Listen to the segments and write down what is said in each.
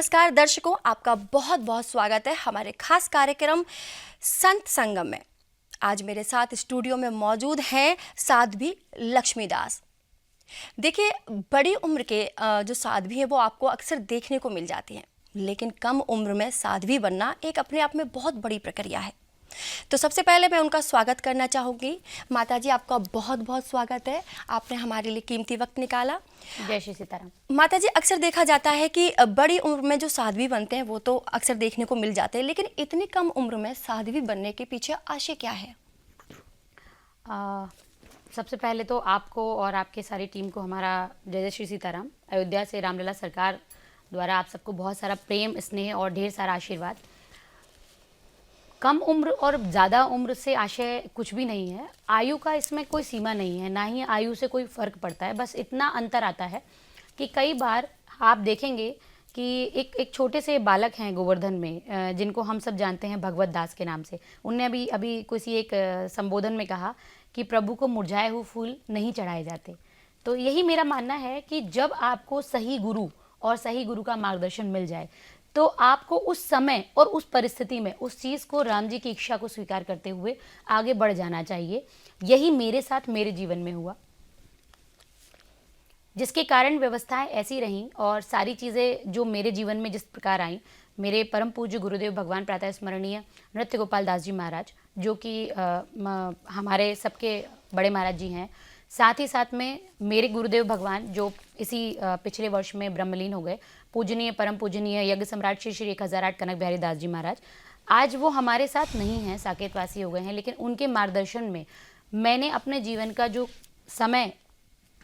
नमस्कार दर्शकों, आपका बहुत बहुत स्वागत है हमारे खास कार्यक्रम संत संगम में। आज मेरे साथ स्टूडियो में मौजूद हैं साध्वी लक्ष्मीदास। देखिए, बड़ी उम्र के जो साध्वी हैं वो आपको अक्सर देखने को मिल जाती हैं, लेकिन कम उम्र में साध्वी बनना एक अपने आप में बहुत बड़ी प्रक्रिया है। तो सबसे पहले मैं उनका स्वागत करना चाहूँगी। माताजी, आपका बहुत बहुत स्वागत है, आपने हमारे लिए कीमती वक्त निकाला। जय श्री सीताराम। माताजी, अक्सर देखा जाता है कि बड़ी उम्र में जो साध्वी बनते हैं वो तो अक्सर देखने को मिल जाते हैं, लेकिन इतनी कम उम्र में साध्वी बनने के पीछे आशय क्या है? सबसे पहले तो आपको और आपके सारी टीम को हमारा जय जय श्री सीताराम। अयोध्या से रामलला सरकार द्वारा आप सबको बहुत सारा प्रेम, स्नेह और ढेर सारा आशीर्वाद। कम उम्र और ज़्यादा उम्र से आशय कुछ भी नहीं है। आयु का इसमें कोई सीमा नहीं है, ना ही आयु से कोई फ़र्क पड़ता है। बस इतना अंतर आता है कि कई बार आप देखेंगे कि एक छोटे से बालक हैं गोवर्धन में, जिनको हम सब जानते हैं भगवत दास के नाम से। उनने अभी किसी एक संबोधन में कहा कि प्रभु को मुरझाए हुए फूल नहीं चढ़ाए जाते। तो यही मेरा मानना है कि जब आपको सही गुरु और सही गुरु का मार्गदर्शन मिल जाए तो आपको उस समय और उस परिस्थिति में उस चीज़ को, राम जी की इच्छा को स्वीकार करते हुए आगे बढ़ जाना चाहिए। यही मेरे साथ मेरे जीवन में हुआ, जिसके कारण व्यवस्थाएं ऐसी रहीं और सारी चीज़ें जो मेरे जीवन में जिस प्रकार आई। मेरे परम पूज्य गुरुदेव भगवान प्रातः स्मरणीय नृत्य गोपाल दास जी महाराज, जो कि हमारे सबके बड़े महाराज जी हैं, साथ ही साथ में मेरे गुरुदेव भगवान जो इसी पिछले वर्ष में ब्रह्मलीन हो गए, पूजनीय परम पूजनीय यज्ञ सम्राट श्री श्री 1008 कनक बिहारी दास जी महाराज। आज वो हमारे साथ नहीं हैं, साकेतवासी हो गए हैं, लेकिन उनके मार्गदर्शन में मैंने अपने जीवन का जो समय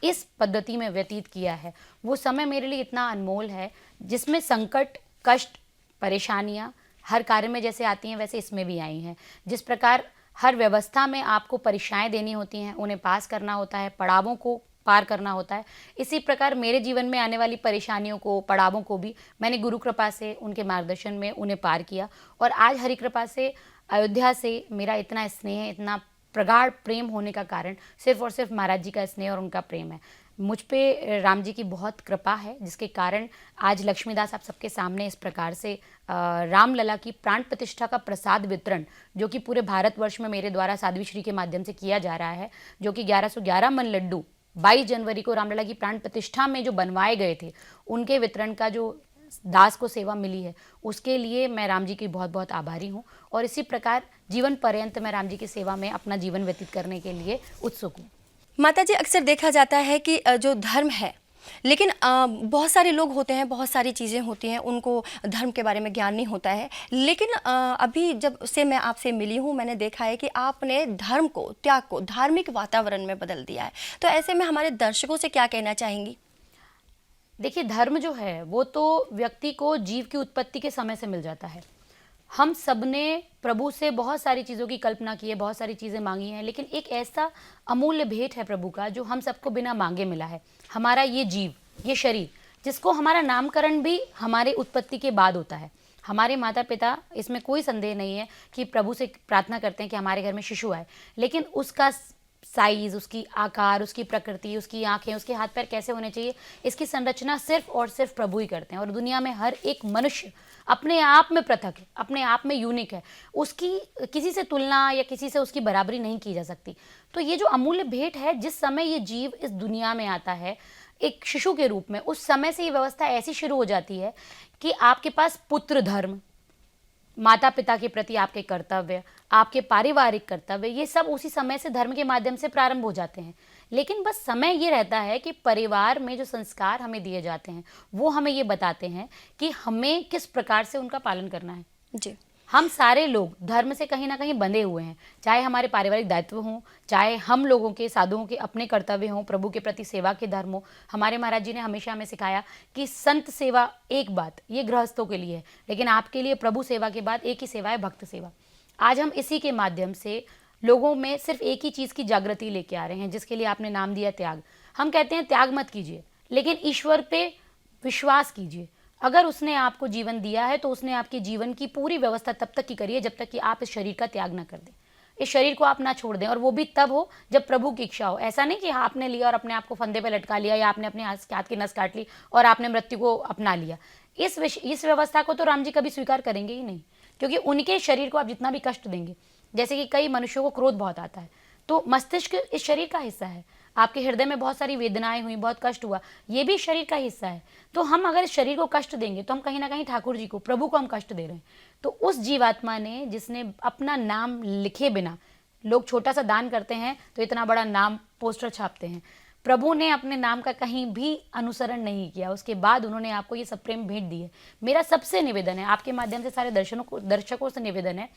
इस पद्धति में व्यतीत किया है, वो समय मेरे लिए इतना अनमोल है, जिसमें संकट, कष्ट, परेशानियाँ हर कार्य में जैसे आती हैं वैसे इसमें भी आई हैं। जिस प्रकार हर व्यवस्था में आपको परीक्षाएं देनी होती हैं, उन्हें पास करना होता है, पड़ावों को पार करना होता है, इसी प्रकार मेरे जीवन में आने वाली परेशानियों को, पड़ावों को भी मैंने गुरु कृपा से, उनके मार्गदर्शन में उन्हें पार किया। और आज हरि कृपा से अयोध्या से मेरा इतना स्नेह, इतना प्रगाढ़ प्रेम होने का कारण सिर्फ और सिर्फ महाराज जी का स्नेह और उनका प्रेम है। मुझ पे राम जी की बहुत कृपा है, जिसके कारण आज लक्ष्मीदास आप सबके सामने इस प्रकार से रामलला की प्राण प्रतिष्ठा का प्रसाद वितरण, जो कि पूरे भारतवर्ष में मेरे द्वारा साध्वी श्री के माध्यम से किया जा रहा है, जो कि 1111 मन लड्डू 22 जनवरी को रामलला की प्राण प्रतिष्ठा में जो बनवाए गए थे, उनके वितरण का जो दास को सेवा मिली है, उसके लिए मैं राम जी की बहुत बहुत आभारी हूँ। और इसी प्रकार जीवन पर्यंत मैं राम जी की सेवा में अपना जीवन व्यतीत करने के लिए उत्सुक हूँ। माताजी, अक्सर देखा जाता है कि जो धर्म है, लेकिन बहुत सारे लोग होते हैं, बहुत सारी चीज़ें होती हैं, उनको धर्म के बारे में ज्ञान नहीं होता है। लेकिन अभी जब से मैं आपसे मिली हूँ, मैंने देखा है कि आपने धर्म को, त्याग को धार्मिक वातावरण में बदल दिया है। तो ऐसे में हमारे दर्शकों से क्या कहना चाहेंगी? देखिए, धर्म जो है वो तो व्यक्ति को जीव की उत्पत्ति के समय से मिल जाता है। हम सब ने प्रभु से बहुत सारी चीज़ों की कल्पना की है, बहुत सारी चीज़ें मांगी हैं, लेकिन एक ऐसा अमूल्य भेंट है प्रभु का जो हम सबको बिना मांगे मिला है। हमारा ये जीव, ये शरीर, जिसको हमारा नामकरण भी हमारे उत्पत्ति के बाद होता है। हमारे माता पिता, इसमें कोई संदेह नहीं है कि प्रभु से प्रार्थना करते हैं कि हमारे घर में शिशु आए, लेकिन उसका साइज़, उसकी आकार, उसकी प्रकृति, उसकी आंखें, उसके हाथ पैर कैसे होने चाहिए, इसकी संरचना सिर्फ और सिर्फ प्रभु ही करते हैं। और दुनिया में हर एक मनुष्य अपने आप में पृथक है, अपने आप में यूनिक है, उसकी किसी से तुलना या किसी से उसकी बराबरी नहीं की जा सकती। तो ये जो अमूल्य भेंट है, जिस समय ये जीव इस दुनिया में आता है एक शिशु के रूप में, उस समय से ये व्यवस्था ऐसी शुरू हो जाती है कि आपके पास पुत्र धर्म, माता पिता के प्रति आपके कर्तव्य, आपके पारिवारिक कर्तव्य, ये सब उसी समय से धर्म के माध्यम से प्रारंभ हो जाते हैं। लेकिन बस समय ये रहता है कि परिवार में जो संस्कार हमें दिए जाते हैं वो हमें ये बताते हैं कि हमें किस प्रकार से उनका पालन करना है। जी, हम सारे लोग धर्म से कहीं ना कहीं बंधे हुए हैं, चाहे हमारे पारिवारिक दायित्व हों, चाहे हम लोगों के, साधुओं के अपने कर्तव्य हों, प्रभु के प्रति सेवा के धर्म हो। हमारे महाराज जी ने हमेशा हमें सिखाया कि संत सेवा एक बात, ये गृहस्थों के लिए है, लेकिन आपके लिए प्रभु सेवा के बाद एक ही सेवा है, भक्त सेवा। आज हम इसी के माध्यम से लोगों में सिर्फ एक ही चीज़ की जागृति लेके आ रहे हैं, जिसके लिए आपने नाम दिया त्याग। हम कहते हैं त्याग मत कीजिए, लेकिन ईश्वर पे विश्वास कीजिए। अगर उसने आपको जीवन दिया है तो उसने आपके जीवन की पूरी व्यवस्था तब तक की करी है जब तक कि आप इस शरीर का त्याग ना कर दें, इस शरीर को आप ना छोड़ दें। और वो भी तब हो जब प्रभु की इच्छा हो। ऐसा नहीं कि आपने लिया और अपने आप को फंदे पे लटका लिया, या आपने अपने हाथ की नस काट ली और आपने मृत्यु को अपना लिया। इस व्यवस्था को तो राम जी कभी स्वीकार करेंगे ही नहीं, क्योंकि उनके शरीर को आप जितना भी कष्ट देंगे, जैसे कि कई मनुष्यों को क्रोध बहुत आता है, तो मस्तिष्क इस शरीर का हिस्सा है। आपके हृदय में बहुत सारी वेदनाएं हुई, बहुत कष्ट हुआ, ये भी शरीर का हिस्सा है। तो हम अगर इस शरीर को कष्ट देंगे तो हम कहीं ना कहीं ठाकुर जी को, प्रभु को हम कष्ट दे रहे हैं। तो उस जीवात्मा ने, जिसने अपना नाम लिखे बिना, लोग छोटा सा दान करते हैं तो इतना बड़ा नाम पोस्टर छापते हैं, प्रभु ने अपने नाम का कहीं भी अनुसरण नहीं किया, उसके बाद उन्होंने आपको ये सब प्रेम भेंट दी है। मेरा सबसे निवेदन है, आपके माध्यम से सारे दर्शकों से निवेदन है,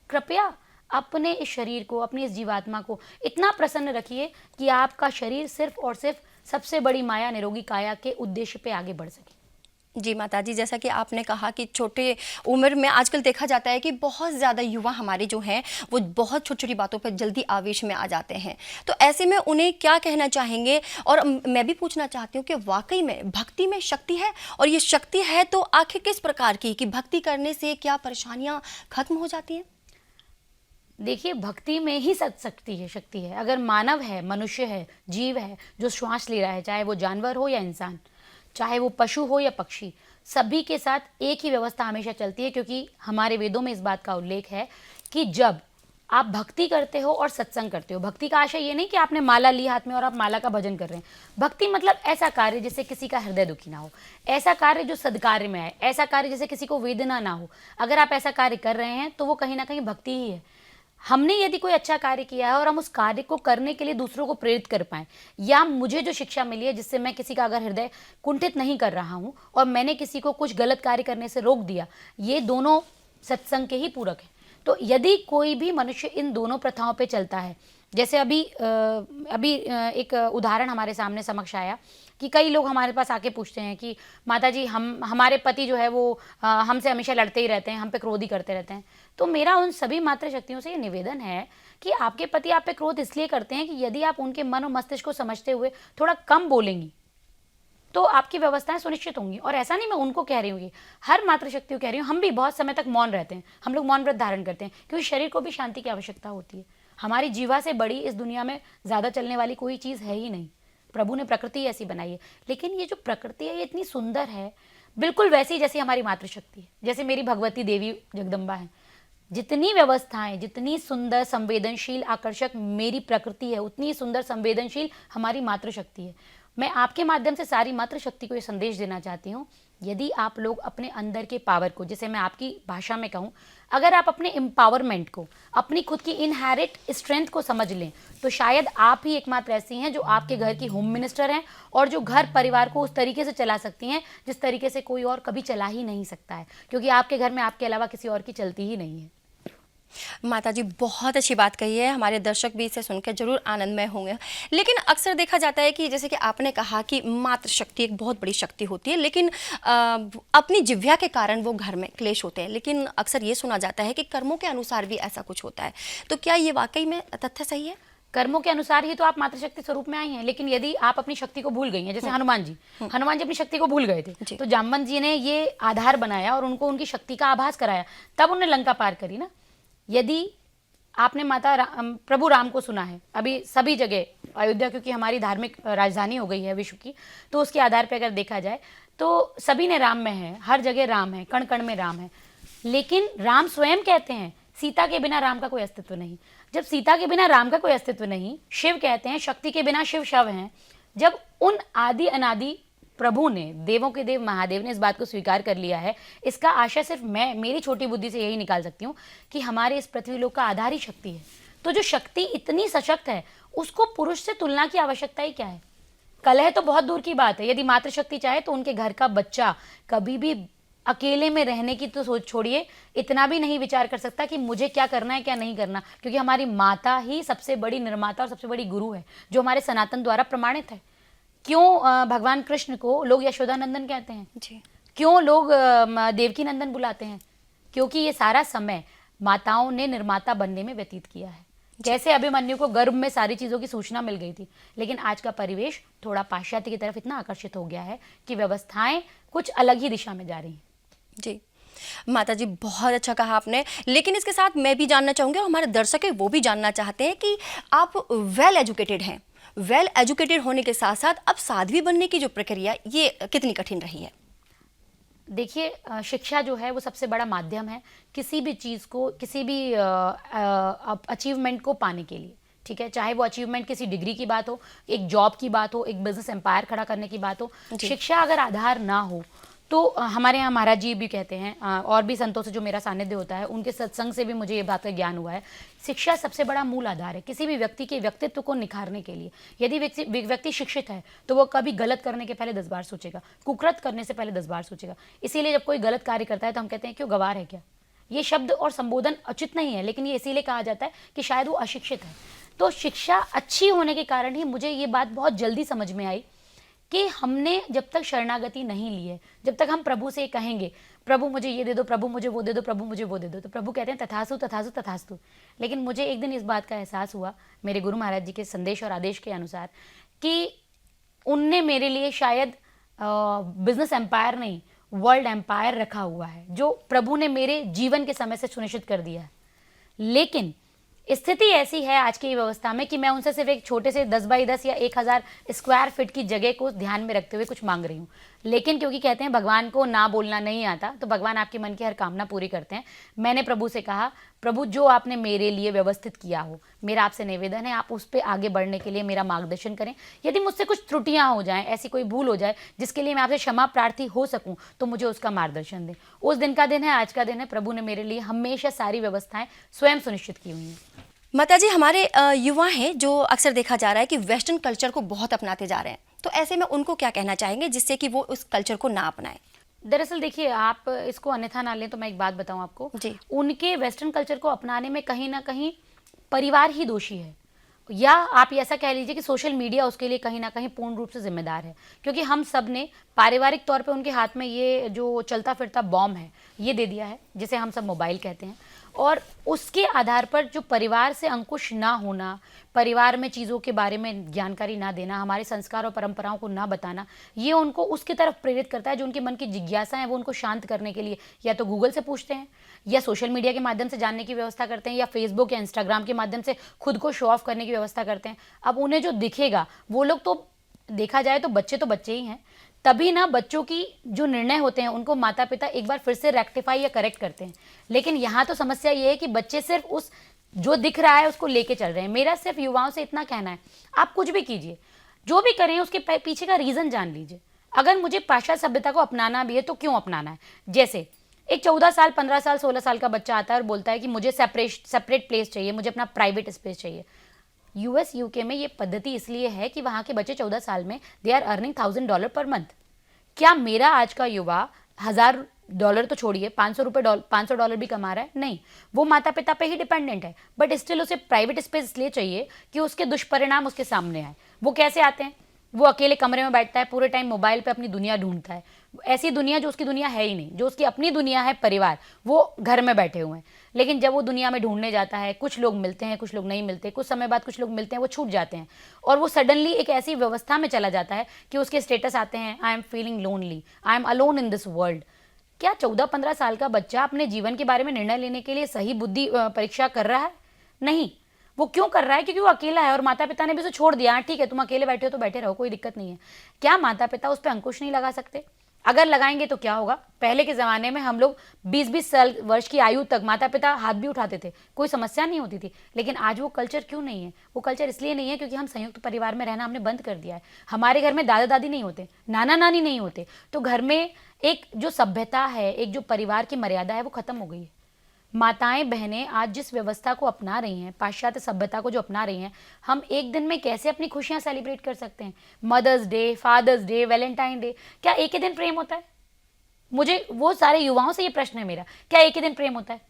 कृपया अपने इस शरीर को, अपनी इस जीवात्मा को इतना प्रसन्न रखिए कि आपका शरीर सिर्फ और सिर्फ सबसे बड़ी माया निरोगी काया के उद्देश्य पे आगे बढ़ सके। जी माताजी, जैसा कि आपने कहा कि छोटे उम्र में आजकल देखा जाता है कि बहुत ज़्यादा युवा हमारे जो हैं वो बहुत छोटी छोटी बातों पर जल्दी आवेश में आ जाते हैं, तो ऐसे में उन्हें क्या कहना चाहेंगे? और मैं भी पूछना चाहती हूँ कि वाकई में भक्ति में शक्ति है, और ये शक्ति है तो आखिर किस प्रकार की, कि भक्ति करने से क्या परेशानियाँ खत्म हो जाती हैं? देखिए, भक्ति में ही शक्ति है। अगर मानव है, मनुष्य है, जीव है जो श्वास ले रहा है, चाहे वो जानवर हो या इंसान, चाहे वो पशु हो या पक्षी, सभी के साथ एक ही व्यवस्था हमेशा चलती है, क्योंकि हमारे वेदों में इस बात का उल्लेख है कि जब आप भक्ति करते हो और सत्संग करते हो, भक्ति का आशय ये नहीं कि आपने माला ली हाथ में और आप माला का भजन कर रहे हैं। भक्ति मतलब ऐसा कार्य जिससे किसी का हृदय दुखी ना हो, ऐसा कार्य जो सद्कार्य में आए, ऐसा कार्य जिससे किसी को वेदना ना हो। अगर आप ऐसा कार्य कर रहे हैं तो वो कहीं ना कहीं भक्ति ही है। हमने यदि कोई अच्छा कार्य किया है और हम उस कार्य को करने के लिए दूसरों को प्रेरित कर पाएं, या मुझे जो शिक्षा मिली है जिससे मैं किसी का अगर हृदय कुंठित नहीं कर रहा हूं और मैंने किसी को कुछ गलत कार्य करने से रोक दिया, ये दोनों सत्संग के ही पूरक है। तो यदि कोई भी मनुष्य इन दोनों प्रथाओं पे चलता है, जैसे अभी एक उदाहरण हमारे सामने समक्ष आया कि कई लोग हमारे पास आके पूछते हैं कि माता जी, हमारे पति जो है वो हमसे हमेशा लड़ते ही रहते हैं, हम पे क्रोध ही करते रहते हैं। तो मेरा उन सभी मातृशक्तियों से ये निवेदन है कि आपके पति आप पे क्रोध इसलिए करते हैं कि यदि आप उनके मन और मस्तिष्क को समझते हुए थोड़ा कम बोलेंगी तो आपकी व्यवस्थाएं सुनिश्चित होंगी। और ऐसा नहीं मैं उनको कह रही हूँ, हर मातृशक्ति को कह रही हूँ, हम भी बहुत समय तक मौन रहते हैं, हम लोग मौन व्रत धारण करते हैं, क्योंकि शरीर को भी शांति की आवश्यकता होती है। हमारी जीवा से बड़ी इस दुनिया में ज़्यादा चलने वाली कोई चीज़ है ही नहीं। प्रभु ने प्रकृति ऐसी बनाई है, लेकिन ये जो प्रकृति है ये इतनी सुंदर है, बिल्कुल वैसी जैसी हमारी मातृशक्ति है, जैसे मेरी भगवती देवी जगदम्बा है। जितनी व्यवस्थाएं, जितनी सुंदर, संवेदनशील, आकर्षक मेरी प्रकृति है, उतनी सुंदर, संवेदनशील हमारी मातृशक्ति है। मैं आपके माध्यम से सारी मातृशक्ति को ये संदेश देना चाहती हूँ, यदि आप लोग अपने अंदर के पावर को, जैसे मैं आपकी भाषा में कहूँ, अगर आप अपने एम्पावरमेंट को, अपनी खुद की इनहेरिट स्ट्रेंथ को समझ लें, तो शायद आप ही एकमात्र ऐसी हैं जो आपके घर की होम मिनिस्टर हैं और जो घर परिवार को उस तरीके से चला सकती हैं जिस तरीके से कोई और कभी चला ही नहीं सकता है, क्योंकि आपके घर में आपके अलावा किसी और की चलती ही नहीं है। माताजी, बहुत अच्छी बात कही है, हमारे दर्शक भी इसे सुनकर जरूर आनंदमय होंगे। लेकिन अक्सर देखा जाता है कि जैसे कि आपने कहा कि मातृशक्ति एक बहुत बड़ी शक्ति होती है, लेकिन अपनी जिह्वा के कारण वो घर में क्लेश होते हैं। लेकिन अक्सर ये सुना जाता है कि कर्मों के अनुसार भी ऐसा कुछ होता है, तो क्या ये वाकई में तथ्य सही है? कर्मों के अनुसार ही तो आप मातृशक्ति स्वरूप में आई हैं, लेकिन यदि आप अपनी शक्ति को भूल गई हैं, जैसे हनुमान जी अपनी शक्ति को भूल गए थे, तो जामवंत जी ने ये आधार बनाया और उनको उनकी शक्ति का आभास कराया, तब उन्होंने लंका पार करी ना। यदि आपने प्रभु राम को सुना है, अभी सभी जगह अयोध्या क्योंकि हमारी धार्मिक राजधानी हो गई है विश्व की, तो उसके आधार पर अगर देखा जाए तो सभी ने राम में है, हर जगह राम है, कण कण में राम है। लेकिन राम स्वयं कहते हैं सीता के बिना राम का कोई अस्तित्व नहीं। जब सीता के बिना राम का कोई अस्तित्व नहीं, शिव कहते हैं शक्ति के बिना शिव शव हैं। जब उन आदि अनादि प्रभु ने, देवों के देव महादेव ने इस बात को स्वीकार कर लिया है, इसका आशय सिर्फ मैं मेरी छोटी बुद्धि से यही निकाल सकती हूँ कि हमारे इस पृथ्वी लोक का आधार ही शक्ति है। तो जो शक्ति इतनी सशक्त है, उसको पुरुष से तुलना की आवश्यकता ही क्या है? कलह तो बहुत दूर की बात है, यदि मातृशक्ति चाहे तो उनके घर का बच्चा कभी भी अकेले में रहने की तो सोच छोड़िए, इतना भी नहीं विचार कर सकता कि मुझे क्या करना है क्या नहीं करना, क्योंकि हमारी माता ही सबसे बड़ी निर्माता और सबसे बड़ी गुरु है, जो हमारे सनातन द्वारा प्रमाणित है। क्यों भगवान कृष्ण को लोग यशोदानंदन कहते हैं जी? क्यों लोग देवकी नंदन बुलाते हैं? क्योंकि ये सारा समय माताओं ने निर्माता बनने में व्यतीत किया है। जैसे अभिमन्यु को गर्भ में सारी चीज़ों की सूचना मिल गई थी, लेकिन आज का परिवेश थोड़ा पाश्चात्य की तरफ इतना आकर्षित हो गया है कि व्यवस्थाएं कुछ अलग ही दिशा में जा रही हैं। जी माता जी, बहुत अच्छा कहा आपने। लेकिन इसके साथ मैं भी जानना चाहूँगी और हमारे दर्शक है वो भी जानना चाहते हैं कि आप वेल एजुकेटेड हैं। वेल एजुकेटेड होने के साथ साथ अब साध्वी बनने की जो प्रक्रिया, ये कितनी कठिन रही है? देखिए शिक्षा जो है वो सबसे बड़ा माध्यम है किसी भी चीज़ को, किसी भी अचीवमेंट को पाने के लिए। ठीक है, चाहे वो अचीवमेंट किसी डिग्री की बात हो, एक जॉब की बात हो, एक बिजनेस एम्पायर खड़ा करने की बात हो, शिक्षा अगर आधार ना हो तो हमारे यहाँ महाराज जी भी कहते हैं, और भी संतों से जो मेरा सानिध्य होता है उनके सत्संग से भी मुझे ये बात का ज्ञान हुआ है, शिक्षा सबसे बड़ा मूल आधार है किसी भी व्यक्ति के व्यक्तित्व को निखारने के लिए। यदि व्यक्ति शिक्षित है तो वो कभी गलत करने के पहले 10 बार सोचेगा, कुकृत करने से पहले 10 बार सोचेगा। इसीलिए जब कोई गलत कार्य करता है तो हम कहते हैं क्यों, गवार है क्या। ये शब्द और संबोधन उचित नहीं है, लेकिन ये इसीलिए कहा जाता है कि शायद वो अशिक्षित है। तो शिक्षा अच्छी होने के कारण ही मुझे ये बात बहुत जल्दी समझ में आई कि हमने जब तक शरणागति नहीं ली है, जब तक हम प्रभु से कहेंगे प्रभु मुझे ये दे दो, प्रभु मुझे वो दे दो, प्रभु मुझे वो दे दो, तो प्रभु कहते हैं तथास्तु तथास्तु तथास्तु। लेकिन मुझे एक दिन इस बात का एहसास हुआ मेरे गुरु महाराज जी के संदेश और आदेश के अनुसार कि उनने मेरे लिए शायद बिजनेस एम्पायर नहीं, वर्ल्ड एम्पायर रखा हुआ है, जो प्रभु ने मेरे जीवन के समय से सुनिश्चित कर दिया है। लेकिन स्थिति ऐसी है आज की व्यवस्था में कि मैं उनसे सिर्फ एक छोटे से 10 बाई 10 या 1000 स्क्वायर फीट की जगह को ध्यान में रखते हुए कुछ मांग रही हूँ। लेकिन क्योंकि कहते हैं भगवान को ना बोलना नहीं आता, तो भगवान आपके मन की हर कामना पूरी करते हैं। मैंने प्रभु से कहा प्रभु जो आपने मेरे लिए व्यवस्थित किया हो, मेरा आपसे निवेदन है आप उस पर आगे बढ़ने के लिए मेरा मार्गदर्शन करें। यदि मुझसे कुछ त्रुटियां हो जाएं, ऐसी कोई भूल हो जाए जिसके लिए मैं आपसे क्षमा प्रार्थी हो सकूं, तो मुझे उसका मार्गदर्शन दें। उस दिन का दिन है, आज का दिन है। प्रभु ने मेरे लिए हमेशा सारी व्यवस्थाएं स्वयं सुनिश्चित की हुई हैं। माता जी, हमारे युवा हैं जो अक्सर देखा जा रहा है कि वेस्टर्न कल्चर को बहुत अपनाते जा रहे हैं, तो ऐसे में उनको क्या कहना चाहेंगे जिससे कि वो उस कल्चर को ना अपनाएं? दरअसल देखिए, आप इसको अन्यथा ना लें तो मैं एक बात बताऊं आपको जी। उनके वेस्टर्न कल्चर को अपनाने में कहीं ना कहीं परिवार ही दोषी है, या आप ऐसा कह लीजिए कि सोशल मीडिया उसके लिए कहीं ना कहीं पूर्ण रूप से जिम्मेदार है। क्योंकि हम सब ने पारिवारिक तौर पे उनके हाथ में ये जो चलता फिरता बॉम्ब है ये दे दिया है, जिसे हम सब मोबाइल कहते हैं। और उसके आधार पर जो परिवार से अंकुश ना होना, परिवार में चीज़ों के बारे में जानकारी ना देना, हमारे संस्कार और परंपराओं को ना बताना, ये उनको उसकी तरफ प्रेरित करता है। जो उनके मन की जिज्ञासा है वो उनको शांत करने के लिए या तो गूगल से पूछते हैं, या सोशल मीडिया के माध्यम से जानने की व्यवस्था करते हैं, या फेसबुक या इंस्टाग्राम के माध्यम से खुद को शो ऑफ करने की व्यवस्था करते हैं। अब उन्हें जो दिखेगा, वो लोग तो देखा जाए तो बच्चे ही हैं, तभी ना बच्चों की जो निर्णय होते हैं उनको माता पिता एक बार फिर से रेक्टिफाई या करेक्ट करते हैं। लेकिन यहाँ तो समस्या ये है कि बच्चे सिर्फ उस जो दिख रहा है उसको लेके चल रहे हैं। मेरा सिर्फ युवाओं से इतना कहना है, आप कुछ भी कीजिए, जो भी करें उसके पीछे का रीज़न जान लीजिए। अगर मुझे पाश्चात्य सभ्यता को अपनाना भी है तो क्यों अपनाना है। जैसे एक 14 साल, 15 साल, 16 साल का बच्चा आता है और बोलता है कि मुझे सेपरेट प्लेस चाहिए, मुझे अपना प्राइवेट स्पेस चाहिए। यूएस यूके में ये पद्धति इसलिए है कि वहाँ के बच्चे 14 साल में they are earning $1000 per month. क्या मेरा आज का युवा $1000 तो छोड़िए, $500 भी कमा रहा है? नहीं, वो माता पिता पे ही डिपेंडेंट है, बट स्टिल उसे प्राइवेट स्पेस इसलिए चाहिए कि उसके दुष्परिणाम उसके सामने आए। वो कैसे आते हैं? वो अकेले कमरे में बैठता है, पूरे टाइम मोबाइल पे अपनी दुनिया ढूंढता है, ऐसी दुनिया जो उसकी दुनिया है ही नहीं। जो उसकी अपनी दुनिया है परिवार, वो घर में बैठे हुए हैं। लेकिन जब वो दुनिया में ढूंढने जाता है, कुछ लोग मिलते हैं, कुछ लोग नहीं मिलते, कुछ समय बाद कुछ लोग मिलते हैं, वो छूट जाते हैं, और वो सडनली एक ऐसी व्यवस्था में चला जाता है कि उसके स्टेटस आते हैं, I am feeling lonely, I am alone in this world. क्या 14-15 साल का बच्चा अपने जीवन के बारे में निर्णय लेने के लिए सही बुद्धि परीक्षा कर रहा है? नहीं। वो क्यों कर रहा है? क्योंकि वो अकेला है और माता पिता ने भी उसे छोड़ दिया। ठीक है, तुम अकेले बैठे हो तो बैठे रहो, कोई दिक्कत नहीं है। क्या माता पिता उस पर अंकुश नहीं लगा सकते? अगर लगाएंगे तो क्या होगा? पहले के ज़माने में हम लोग 20-20 साल वर्ष की आयु तक माता पिता हाथ भी उठाते थे, कोई समस्या नहीं होती थी। लेकिन आज वो कल्चर क्यों नहीं है? वो कल्चर इसलिए नहीं है क्योंकि हम संयुक्त परिवार में रहना हमने बंद कर दिया है। हमारे घर में दादा दादी नहीं होते, नाना नानी नहीं होते, तो घर में एक जो सभ्यता है, एक जो परिवार की मर्यादा है, वो खत्म हो गई है। माताएं बहनें आज जिस व्यवस्था को अपना रही हैं, पाश्चात्य सभ्यता को जो अपना रही हैं, हम एक दिन में कैसे अपनी खुशियां सेलिब्रेट कर सकते हैं? Mother's day, father's day, Valentine day, क्या एक ही दिन प्रेम होता है? मुझे वो सारे युवाओं से ये प्रश्न है मेरा, क्या एक ही दिन प्रेम होता है?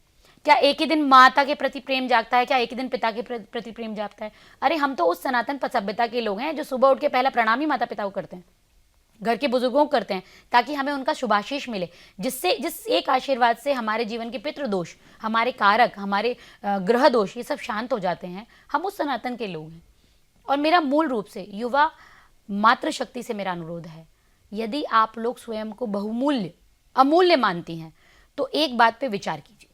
क्या एक ही दिन माता के प्रति प्रेम जागता है? क्या एक ही दिन पिता के प्रति प्रेम जागता है? अरे हम तो उस सनातन सभ्यता के लोग हैं जो सुबह उठ के पहला प्रणाम ही माता पिता को करते हैं, घर के बुजुर्गों को करते हैं, ताकि हमें उनका शुभाशीष मिले, जिस एक आशीर्वाद से हमारे जीवन के पितृदोष, हमारे कारक, हमारे ग्रह दोष, ये सब शांत हो जाते हैं। हम उस सनातन के लोग हैं। और मेरा मूल रूप से युवा मातृशक्ति से मेरा अनुरोध है, यदि आप लोग स्वयं को बहुमूल्य, अमूल्य मानती हैं तो एक बात पे विचार कीजिए।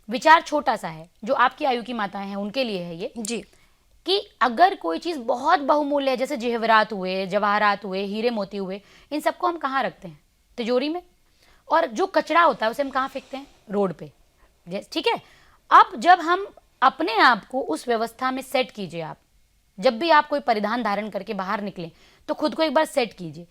विचार छोटा सा है, जो आपकी आयु की माताएं हैं उनके लिए है ये जी, कि अगर कोई चीज़ बहुत बहुमूल्य है, जैसे जेवरात हुए, जवाहरात हुए, हीरे मोती हुए, इन सबको हम कहाँ रखते हैं? तिजोरी में। और जो कचरा होता है उसे हम कहाँ फेंकते हैं? रोड पे। ठीक है। अब जब हम अपने आप को उस व्यवस्था में सेट कीजिए, आप जब भी आप कोई परिधान धारण करके बाहर निकलें तो खुद को एक बार सेट कीजिए,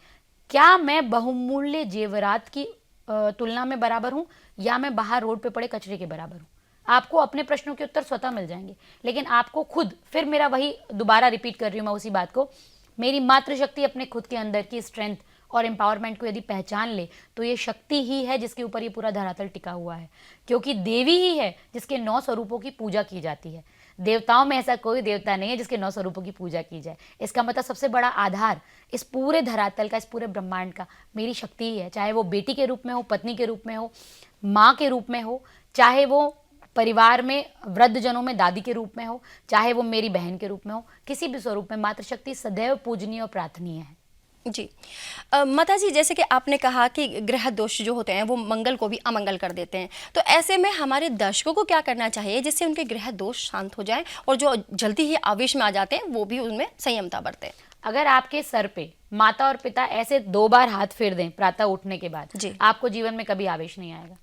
क्या मैं बहुमूल्य जेवरात की तुलना में बराबर हूं, या मैं बाहर रोड पे पड़े कचरे के बराबर हूं? आपको अपने प्रश्नों के उत्तर स्वतः मिल जाएंगे। लेकिन आपको खुद, फिर मेरा वही दोबारा रिपीट कर रही हूं मैं उसी बात को, मेरी मातृशक्ति अपने खुद के अंदर की स्ट्रेंथ और एम्पावरमेंट को यदि पहचान ले तो ये शक्ति ही है जिसके ऊपर ये पूरा धरातल टिका हुआ है, क्योंकि देवी ही है जिसके 9 स्वरूपों की पूजा की जाती है। देवताओं में ऐसा कोई देवता नहीं है जिसके 9 स्वरूपों की पूजा की जाए। इसका मतलब सबसे बड़ा आधार इस पूरे धरातल का, इस पूरे ब्रह्मांड का मेरी शक्ति ही है, चाहे वो बेटी के रूप में हो, पत्नी के रूप में हो, माँ के रूप में हो, चाहे वो परिवार में वृद्ध जनों में दादी के रूप में हो, चाहे वो मेरी बहन के रूप में हो, किसी भी स्वरूप में मातृशक्ति सदैव पूजनीय और प्रार्थनीय है। जी। माता जी, जैसे कि आपने कहा कि ग्रह दोष जो होते हैं वो मंगल को भी अमंगल कर देते हैं, तो ऐसे में हमारे दर्शकों को क्या करना चाहिए जिससे उनके ग्रह दोष शांत हो जाएं और जो जल्दी ही आवेश में आ जाते हैं वो भी उनमें संयमता बरतें? अगर आपके सर पे माता और पिता ऐसे 2 बार हाथ फेर दें प्रातः उठने के बाद, जी। आपको जीवन में कभी आवेश नहीं आएगा।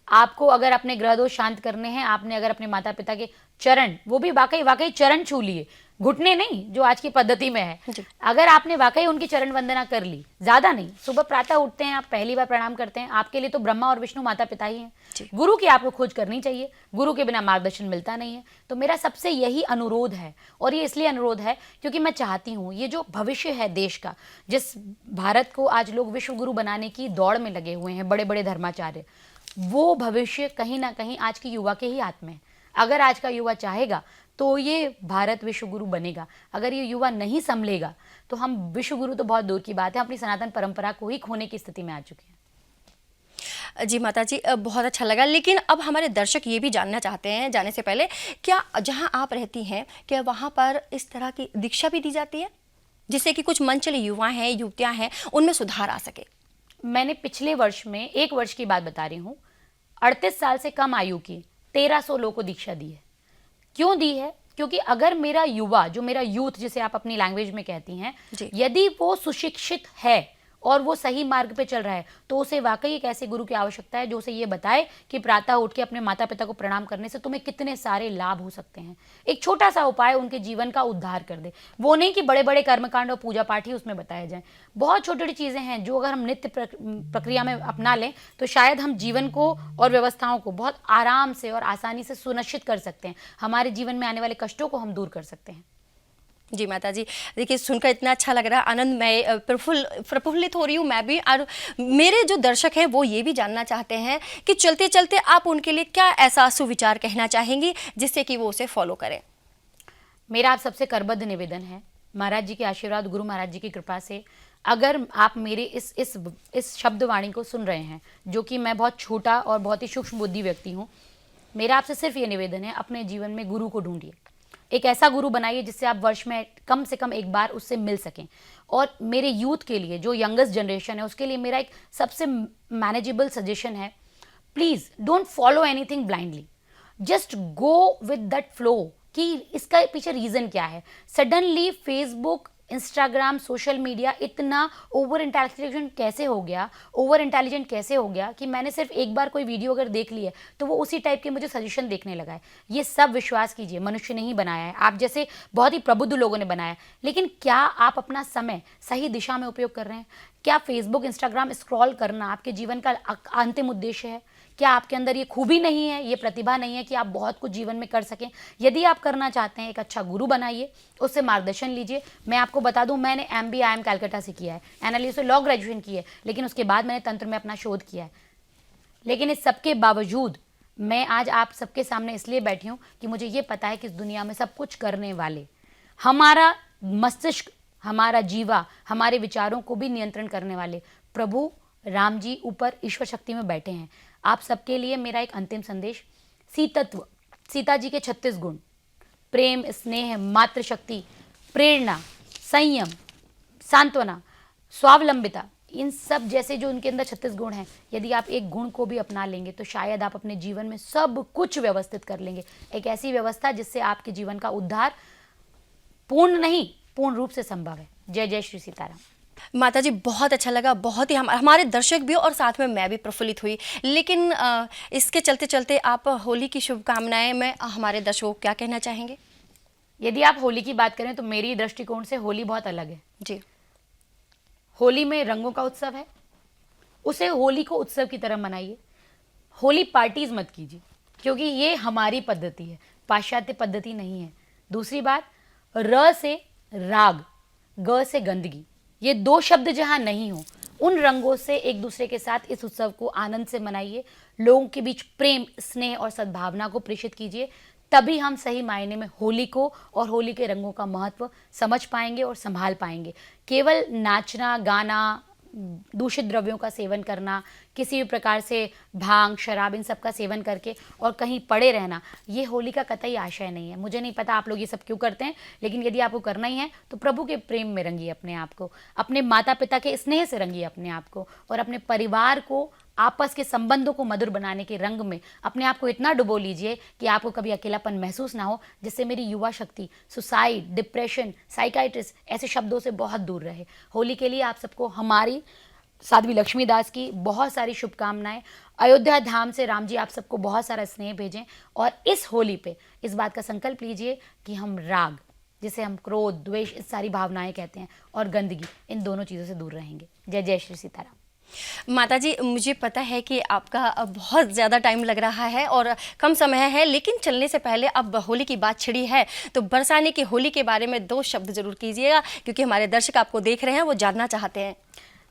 आपको अगर अपने ग्रह दोष शांत करने हैं, आपने अगर अपने माता पिता के चरण, वो भी वाकई चरण छू लिए, घुटने नहीं जो आज की पद्धति में है, अगर आपने वाकई उनकी चरण वंदना कर ली, ज्यादा नहीं, सुबह प्रातः उठते हैं आप, पहली बार प्रणाम करते हैं, आपके लिए तो ब्रह्मा और विष्णु माता पिता ही हैं। गुरु की आपको खोज करनी चाहिए, गुरु के बिना मार्गदर्शन मिलता नहीं है। तो मेरा सबसे यही अनुरोध है, और ये इसलिए अनुरोध है क्योंकि मैं चाहती हूँ ये जो भविष्य है देश का, जिस भारत को आज लोग विश्व गुरु बनाने की दौड़ में लगे हुए हैं, बड़े बड़े धर्माचार्य, वो भविष्य कहीं ना कहीं आज के युवा के ही हाथ में है। अगर आज का युवा चाहेगा तो ये भारत विश्व गुरु बनेगा, अगर ये युवा नहीं संभलेगा तो हम विश्व गुरु तो बहुत दूर की बात है, अपनी सनातन परंपरा को ही खोने की स्थिति में आ चुके हैं। जी माता जी, बहुत अच्छा लगा। लेकिन अब हमारे दर्शक ये भी जानना चाहते हैं, जाने से पहले, क्या जहां आप रहती हैं क्या वहां पर इस तरह की दीक्षा भी दी जाती है जिससे कि कुछ मंचले युवा हैं, युवतियां हैं, उनमें सुधार आ सके? मैंने पिछले वर्ष में, 1 वर्ष की बात बता रही हूँ, 38 साल से कम आयु की 1300 लोगों को दीक्षा दी है। क्यों दी है? क्योंकि अगर मेरा युवा, जो मेरा यूथ जिसे आप अपनी लैंग्वेज में कहती हैं, यदि वो सुशिक्षित है और वो सही मार्ग पे चल रहा है तो उसे वाकई एक ऐसे गुरु की आवश्यकता है जो उसे ये बताए कि प्रातः उठ के अपने माता पिता को प्रणाम करने से तुम्हें कितने सारे लाभ हो सकते हैं। एक छोटा सा उपाय उनके जीवन का उद्धार कर दे। वो नहीं कि बड़े बड़े कर्मकांड और पूजा पाठ ही उसमें बताए जाएं, बहुत छोटी छोटी चीज़ें हैं जो अगर हम नित्य प्रक्रिया में अपना लें तो शायद हम जीवन को और व्यवस्थाओं को बहुत आराम से और आसानी से सुनिश्चित कर सकते हैं, हमारे जीवन में आने वाले कष्टों को हम दूर कर सकते हैं। जी माता जी, देखिए सुनकर इतना अच्छा लग रहा है, आनंद, मैं प्रफुल्लित हो रही हूँ मैं भी, और मेरे जो दर्शक हैं वो ये भी जानना चाहते हैं कि चलते चलते आप उनके लिए क्या ऐसा सुविचार कहना चाहेंगी जिससे कि वो उसे फॉलो करें? मेरा आप सबसे करबद्ध निवेदन है, महाराज जी के आशीर्वाद, गुरु महाराज जी की कृपा से अगर आप मेरे इस शब्दवाणी को सुन रहे हैं, जो कि मैं बहुत छोटा और बहुत ही सूक्ष्म बुद्धि व्यक्ति हूँ, मेरा आपसे सिर्फ ये निवेदन है, अपने जीवन में गुरु को ढूंढिए। एक ऐसा गुरु बनाइए जिससे आप वर्ष में कम से कम एक बार उससे मिल सकें। और मेरे यूथ के लिए, जो यंगेस्ट जनरेशन है, उसके लिए मेरा एक सबसे मैनेजेबल सजेशन है, please don't follow anything blindly, just go with that flow कि इसका पीछे रीज़न क्या है। Suddenly Facebook, Instagram, social media इतना ओवर इंटेलिजेंट कैसे हो गया कि मैंने सिर्फ एक बार कोई वीडियो अगर देख ली है तो वो उसी टाइप के मुझे सजेशन देखने लगा है। ये सब विश्वास कीजिए, मनुष्य ने ही बनाया है, आप जैसे बहुत ही प्रबुद्ध लोगों ने बनाया है। लेकिन क्या आप अपना समय सही दिशा में उपयोग कर रहे हैं? क्या फेसबुक, इंस्टाग्राम स्क्रॉल करना आपके जीवन का अंतिम उद्देश्य है? क्या आपके अंदर ये खूबी नहीं है, ये प्रतिभा नहीं है कि आप बहुत कुछ जीवन में कर सकें? यदि आप करना चाहते हैं, एक अच्छा गुरु बनाइए, उससे मार्गदर्शन लीजिए। मैं आपको बता दूं, मैंने MBA IIM कलकत्ता से किया है, एनालिस्ट लॉ ग्रेजुएशन की है, लेकिन उसके बाद मैंने तंत्र में अपना शोध किया है। लेकिन इस सबके बावजूद मैं आज आप सबके सामने इसलिए बैठी हूँ कि मुझे ये पता है कि इस दुनिया में सब कुछ करने वाले, हमारा मस्तिष्क, हमारा जीवा, हमारे विचारों को भी नियंत्रण करने वाले प्रभु राम जी ऊपर ईश्वर शक्ति में बैठे हैं। आप सबके लिए मेरा एक अंतिम संदेश, सीतत्व, सीता जी के 36 गुण, प्रेम, स्नेह, मातृशक्ति, प्रेरणा, संयम, सांत्वना, स्वावलंबिता, इन सब जैसे जो उनके अंदर 36 गुण हैं, यदि आप एक गुण को भी अपना लेंगे तो शायद आप अपने जीवन में सब कुछ व्यवस्थित कर लेंगे। एक ऐसी व्यवस्था जिससे आपके जीवन का उद्धार पूर्ण नहीं, पूर्ण रूप से संभव है। जय जय श्री सीताराम। माता जी बहुत अच्छा लगा, बहुत ही हमारे दर्शक भी और साथ में मैं भी प्रफुल्लित हुई। लेकिन इसके चलते चलते आप होली की शुभकामनाएं में हमारे दर्शकों को क्या कहना चाहेंगे? यदि आप होली की बात करें तो मेरी दृष्टिकोण से होली बहुत अलग है। जी। होली में रंगों का उत्सव है, उसे होली को उत्सव की तरह मनाइए। होली पार्टीज मत कीजिए, क्योंकि ये हमारी पद्धति है, पाश्चात्य पद्धति नहीं है। दूसरी बात, र से राग, ग से गंदगी, ये दो शब्द जहां नहीं हो, उन रंगों से एक दूसरे के साथ इस उत्सव को आनंद से मनाइए। लोगों के बीच प्रेम, स्नेह और सद्भावना को प्रेषित कीजिए। तभी हम सही मायने में होली को और होली के रंगों का महत्व समझ पाएंगे और संभाल पाएंगे। केवल नाचना, गाना, दूषित द्रव्यों का सेवन करना, किसी भी प्रकार से भांग, शराब, इन सब का सेवन करके और कहीं पड़े रहना, ये होली का कतई आशय नहीं है। मुझे नहीं पता आप लोग ये सब क्यों करते हैं, लेकिन यदि आपको करना ही है तो प्रभु के प्रेम में रंगिए अपने आप को, अपने माता पिता के स्नेह से रंगिए अपने आप को, और अपने परिवार को, आपस के संबंधों को मधुर बनाने के रंग में अपने आप को इतना डुबो लीजिए कि आपको कभी अकेलापन महसूस ना हो, जिससे मेरी युवा शक्ति सुसाइड, डिप्रेशन, साइकाइट्रिस्ट ऐसे शब्दों से बहुत दूर रहे। होली के लिए आप सबको हमारी साध्वी लक्ष्मीदास की बहुत सारी शुभकामनाएं। अयोध्या धाम से राम जी आप सबको बहुत सारा स्नेह भेजें, और इस होली पे इस बात का संकल्प लीजिए कि हम राग, जिसे हम क्रोध, द्वेष, इस सारी भावनाएं कहते हैं, और गंदगी, इन दोनों चीज़ों से दूर रहेंगे। जय जय श्री सीताराम। माता जी, मुझे पता है कि आपका बहुत ज़्यादा टाइम लग रहा है और कम समय है, लेकिन चलने से पहले अब होली की बात छिड़ी है तो बरसाने की होली के बारे में 2 शब्द जरूर कीजिएगा, क्योंकि हमारे दर्शक आपको देख रहे हैं, वो जानना चाहते हैं।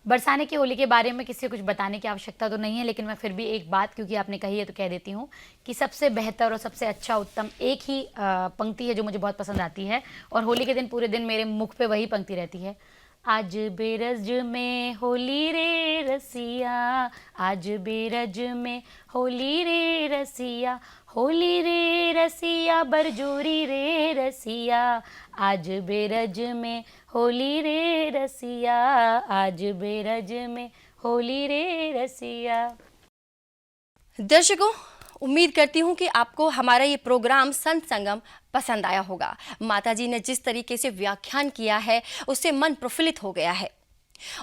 बरसाने की होली के बारे में किसी को कुछ बताने की आवश्यकता तो नहीं है, लेकिन मैं फिर भी एक बात, क्योंकि आपने कही है तो कह देती हूँ कि सबसे बेहतर और सबसे अच्छा, उत्तम एक ही पंक्ति है जो मुझे बहुत पसंद आती है, और होली के दिन पूरे दिन मेरे मुख पे वही पंक्ति रहती है। आज बेरज में होली रे रसिया, आज बेरज में होली रे रसिया, होली रे रसिया बरजोरी रे रसिया, आज बेरज में होली रे रसिया, आज बेरज में होली रे रसिया। दर्शकों, उम्मीद करती हूँ कि आपको हमारा ये प्रोग्राम संत संगम पसंद आया होगा। माताजी ने जिस तरीके से व्याख्यान किया है उससे मन प्रफुल्लित हो गया है,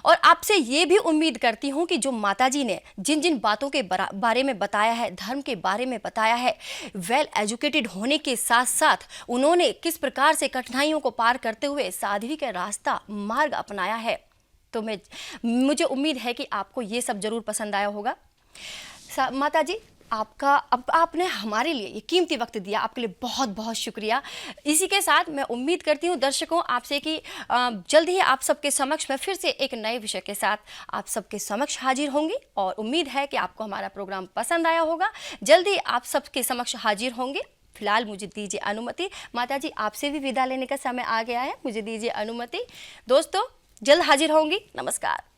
और आपसे ये भी उम्मीद करती हूँ कि जो माताजी ने जिन जिन बातों के बारे में बताया है, धर्म के बारे में बताया है, वेल एजुकेटेड होने के साथ साथ उन्होंने किस प्रकार से कठिनाइयों को पार करते हुए साध्वी का रास्ता, मार्ग अपनाया है, तो मुझे उम्मीद है कि आपको ये सब जरूर पसंद आया होगा। माता जी, आपका अब आपने हमारे लिए ये कीमती वक्त दिया, आपके लिए बहुत बहुत शुक्रिया। इसी के साथ मैं उम्मीद करती हूँ दर्शकों आपसे कि जल्द ही आप सबके समक्ष मैं फिर से एक नए विषय के साथ आप सबके समक्ष हाजिर होंगी, और उम्मीद है कि आपको हमारा प्रोग्राम पसंद आया होगा। जल्द ही आप सबके समक्ष हाजिर होंगे। फिलहाल मुझे दीजिए अनुमति। माता जी, आपसे भी विदा लेने का समय आ गया है, मुझे दीजिए अनुमति। दोस्तों, जल्द हाजिर होंगी। नमस्कार।